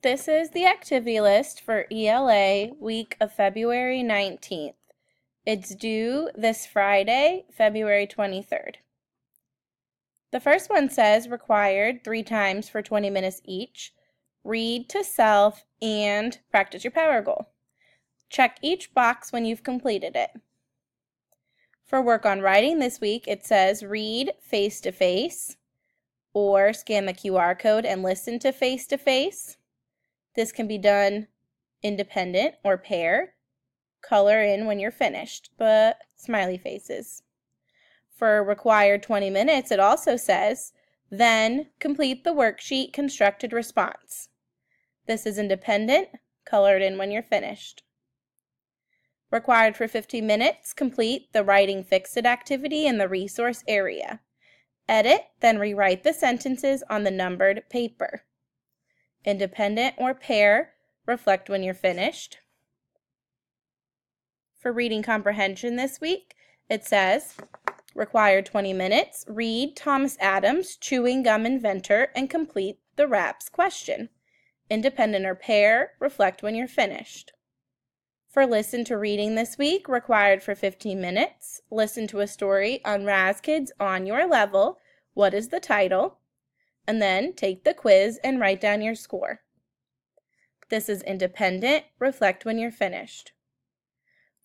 This is the activity list for ELA week of February 19th. It's due this Friday, February 23rd. The first one says required 3 times for 20 minutes each. Read to self and practice your power goal. Check each box when you've completed it. For work on writing this week, it says read face-to-face or scan the QR code and listen to face-to-face. This can be done independent or pair. Color in when you're finished, but smiley faces. For required 20 minutes, it also says, then complete the worksheet constructed response. This is independent, colored in when you're finished. Required for 15 minutes, complete the writing fix-it activity in the resource area. Edit, then rewrite the sentences on the numbered paper. Independent or pair, reflect when you're finished. For reading comprehension this week, it says, required 20 minutes, read Thomas Adams' Chewing Gum Inventor and complete the RAPS question. Independent or pair, reflect when you're finished. For listen to reading this week, required for 15 minutes, listen to a story on RazKids on your level. What is the title? And then take the quiz and write down your score. This is independent, reflect when you're finished.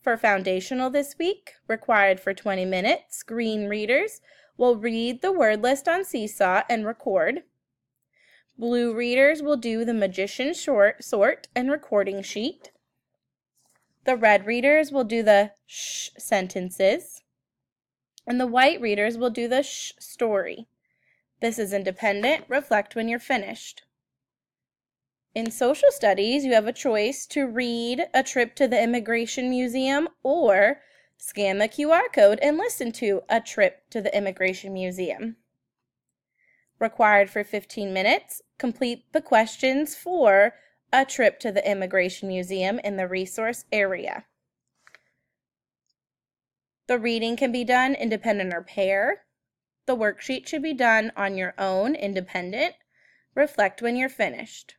For foundational this week, required for 20 minutes, green readers will read the word list on Seesaw and record. Blue readers will do the magician sort and recording sheet. The red readers will do the sh sentences. And the white readers will do the sh story. This is independent, reflect when you're finished. In social studies, you have a choice to read A Trip to the Immigration Museum or scan the QR code and listen to A Trip to the Immigration Museum. Required for 15 minutes, complete the questions for A Trip to the Immigration Museum in the resource area. The reading can be done independent or pair. The worksheet should be done on your own, independent. Reflect when you're finished.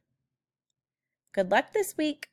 Good luck this week.